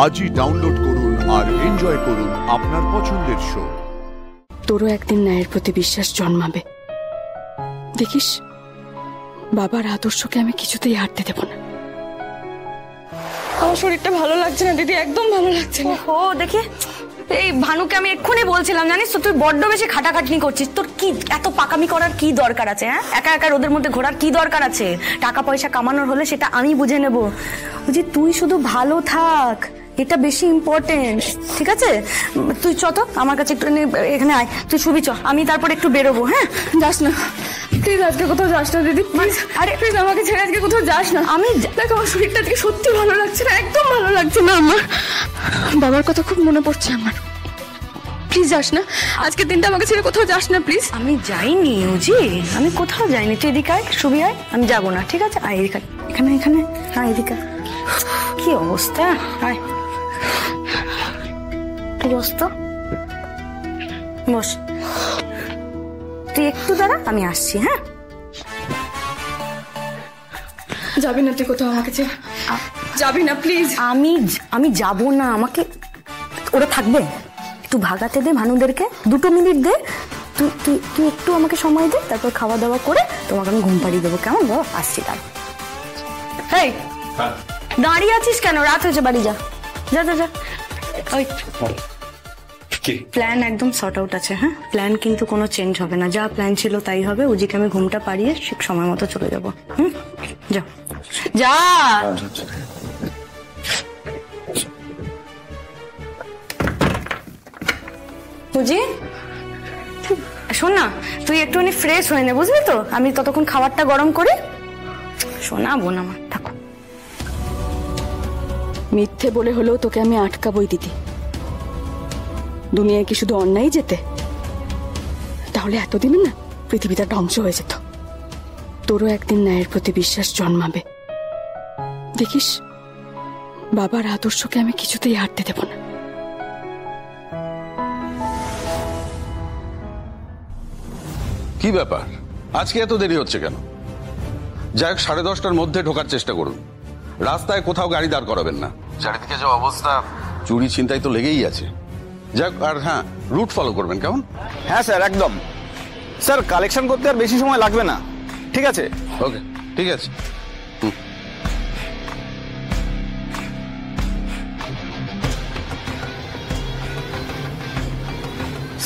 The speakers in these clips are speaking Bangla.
আজই ডাউনলোড করুন আর এনজয় করুন আপনার পছন্দের শো। তোরও একদিন ন্যায়ের প্রতি বিশ্বাস জন্মাবে, দেখিস। বাবার আদর্শকে আমি কিছুতেই হারতে দেব না। আমার শরীরটা ভালো লাগছে না দিদি, একদম ভালো লাগছে না। ও দেখে এই ভানুকে আমি এক্ষুনি বলছিলাম, জানিস তো তুই বড্ড বেশি খাটাখাটনি করছিস। তোর কি এত পাকামি করার কি দরকার আছে? হ্যাঁ, একা একা ওদের মধ্যে ঘোরার কি দরকার আছে? টাকা পয়সা কামানোর হলে সেটা আমি বুঝে নেব। বুঝি তুই শুধু ভালো থাক, এটা বেশি ইম্পর্টেন্ট। ঠিক আছে, তুই চ তো আমার কাছে একটু এখানে আয়, তুই শুবি চ, আমি তারপর একটু বেরোবো। হ্যাঁ, যাস না প্লিজ, আজকে কোথাও যাস না দিদি, প্লিজ। আরে প্লিজ আমাকে ছেড়ে আজকে কোথাও যাস না। আমি দেখ, আমার শরীরটা আজকে সত্যি ভালো লাগছে না, একদম ভালো লাগছে না। আমার বাবার কথা খুব মনে পড়ছে আমার। প্লিজ যাস না, আজকের দিনটা আমাকে ছেড়ে কোথাও যাস না প্লিজ। আমি যাইনি উজি, আমি কোথাও যাইনি। তুই এদিকে আয়, শুবি আয়, আমি যাবো না। ঠিক আছে, আয় এদিকে, এখানে এখানে, হ্যাঁ এদিকে। কি অবস্থা, আয় বস তো, বস। তুই একটু দাঁড়া, আমি আসছি। হ্যাঁ, যাবি না তুই কোথাও আমাকে ছেড়ে? যাবি না প্লিজ। আমি যাব না, আমাকে ওরা থাকবে। একটু ভাগাতে দে ভানুদেরকে, 2 মিনিট দে। তুই তুই তুই একটু আমাকে সময় দে, তারপর খাওয়া দাওয়া করে তোমাকে আমি ঘুম পাড়িয়ে দেবো, কেমন? বাবা আসছি তারপর। এই দাঁড়িয়ে আছিস কেন? রাত হয়েছে, বাড়ি যা, যা যা যা। ওই প্ল্যান একদম সর্ট আউট আছে। হ্যাঁ, প্ল্যান কিন্তু কোনো চেঞ্জ হবে না, যা প্ল্যান ছিল তাই হবে। উজিকে আমি ঘুমটা পাড়িয়ে ঠিক সময় মতো চলে যাবো। যা যা। বুঝি শোন না, তুই একটুখানি ফ্রেশ হয়ে নে, বুঝলি তো? আমি ততক্ষণ খাবারটা গরম করি। শোনা বোন আমার, থাকো। মিথ্যে বলে হলেও তোকে আমি আটকাবই দিদি। দুনিয়ায় কি শুধু অন্যায় যেতে? তাহলে এতদিনে না পৃথিবীটা ধ্বংস হয়ে যেত। তোরও একদিন ন্যায়ের প্রতি বিশ্বাস জন্মাবে, দেখিস। বাবার আদর্শকে আমি কিছুতেই হারতে দেব না। কি ব্যাপার, আজকে এত দেরি হচ্ছে কেন? যাই হোক, 10:30টার মধ্যে ঢোকার চেষ্টা করুন। রাস্তায় কোথাও গাড়ি দাঁড় করাবেন না, চারিদিকে যে অবস্থা, চুরি ছিনতাই তো লেগেই আছে। যাক, আর হ্যাঁ, রুট ফলো করবেন, কেমন? হ্যাঁ স্যার, একদম। স্যার, কালেকশন করতে আর বেশি সময় লাগবে না। ঠিক আছে? ওকে, ঠিক আছে।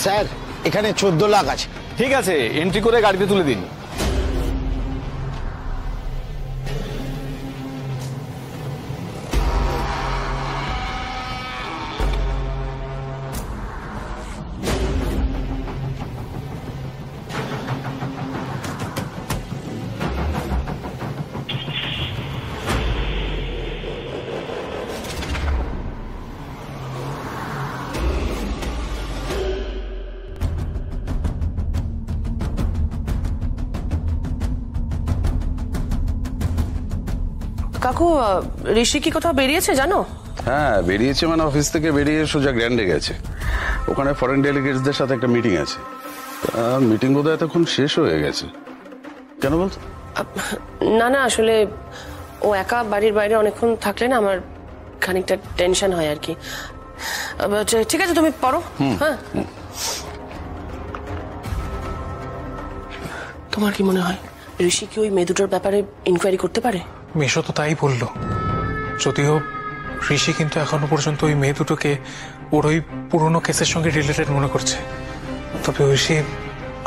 স্যার, এখানে 14 লাখ আছে। ঠিক আছে, এন্ট্রি করে গাড়িতে তুলে দিন। কাকু, ঋষি কি কোথাও বেরিয়েছে জানো? হ্যাঁ, বেরিয়েছে মানে অফিস থেকে বেরিয়ে সোজা গ্র্যান্ডে গেছে। ওখানে ফরেন ডেলিগেটসদের সাথে একটা মিটিং আছে। মিটিং বোধহয় এতক্ষণ শেষ হয়ে গেছে। কেন বলতো? না না, আসলে ও একা বাড়ির বাইরে অনেকক্ষণ থাকলে না আমার খানিকটা টেনশন হয় আর কি। ঠিক আছে, তুমি পড়ো। হ্যাঁ, তোমার কি মনে হয় ঋষি কি ওই মেয়ে দুটোর ব্যাপারে ইনকোয়ারি করতে পারে? মেশো তো তাই বললো। যদিও ঋষি কিন্তু এখনো পর্যন্ত ওই মেয়ে দুটোকে ওর ওই পুরোনো কেসের সঙ্গে রিলেটেড মনে করছে। তবে ঐশী,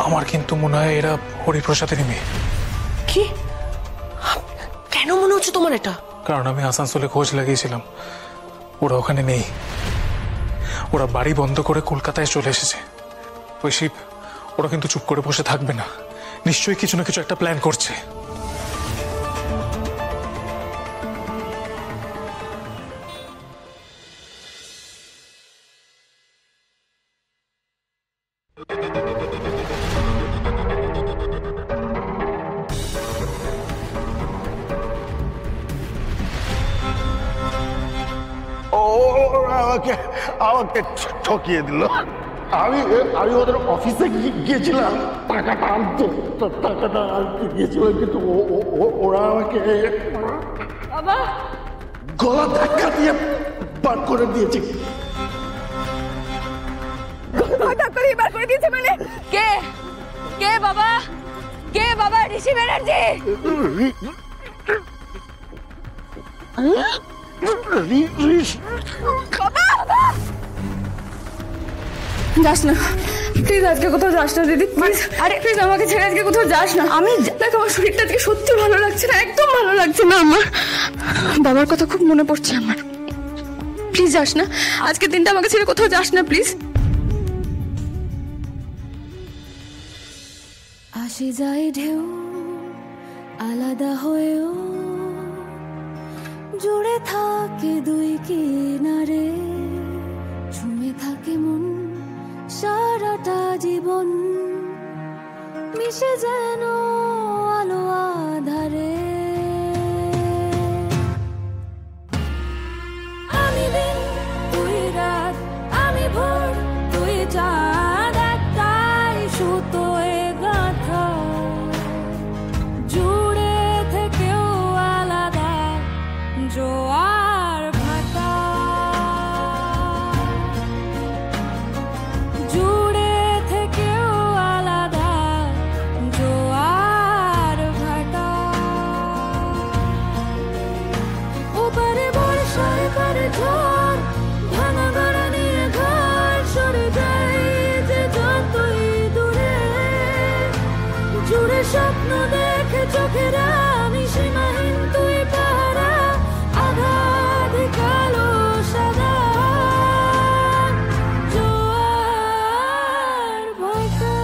আমার কিন্তু মনে হয় এরা হরিপ্রসাদেরই মেয়ে। কি? কেন মনে হচ্ছে তোমার এটা? কারণ আমি আসানসোলে খোঁজ লাগিয়েছিলাম, ওরা ওখানে নেই। ওরা বাড়ি বন্ধ করে কলকাতায় চলে এসেছে। ঐশী, ওরা কিন্তু চুপ করে বসে থাকবে না, নিশ্চয়ই কিছু না কিছু একটা প্ল্যান করছে। আমাকে ঠকিয়ে দিল। আমি ওদের অফিসে গিয়েছিলাম টাকাটা আনতে, টাকাটা আনতে গিয়েছিলাম, কিন্তু ওরা আমাকে গলা ধাক্কা দিয়ে বার করে দিয়েছে। হঠাৎ করে বার করে দিয়েছে মানে? কে কে বাবা? কে বাবা? ঋষি ব্যানার্জি? যাস না প্লিজ, আজকে কোথাও যাস না দিদি প্লিজ। আরে প্লিজ আমাকে ছেড়ে আজকে কোথাও যাস না। আমি দেখ আমার শরীরটা আজকে সত্যি ভালো লাগছে না, একদম ভালো লাগছে না আমার। বাবার কথা খুব মনে পড়ছে আমার। প্লিজ যাস না, আজকে দিনটা আমাকে ছেড়ে কোথাও যাস না প্লিজ। আসে যায় ঢেউ আলাদা হয়েও, জুড়ে থাকে দুই কিনারে, ঝুমে থাকে মন সারাটা জীবন, মিশে যেন আলো আধারে। আমি দিন তুই রাত, আমি ভোর তুই চাঁদ, একটাই সুতোয় গাঁথা, জুড়ে থেকেও আলাদা জোয়ার ভাটা, জুড়ে থেকেও আলাদা জোয়ার ভাটা। ওপারে বর্ষা এপারে ঝড়, ভাঙা গড়া নিয়ে ঘর, সরে যাই যে যতই দূরে, জুড়ে স্বপ্ন দেখে চোখেরা, আমি সীমাহীন তুই পাহারা, আঘাত কালো সাদা জোয়ার ভাটা।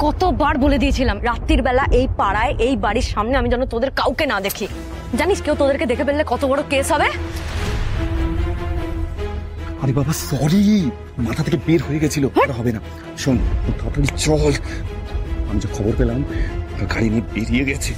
কতবার বলে দিয়েছিলাম রাত্রির বেলা এই পাড়ায় এই বাড়ির সামনে আমি যেন তোদের কাউকে না দেখি। জানিস কেউ তোদেরকে দেখে ফেললে কত বড় কেস হবে। আরে বাবা সরি, মাথা থেকে বের হয়ে গেছিল, হবে না। শোন তাড়াতাড়ি চল, আমি যে খবর পেলাম গাড়ি নিয়ে বেরিয়ে গেছে।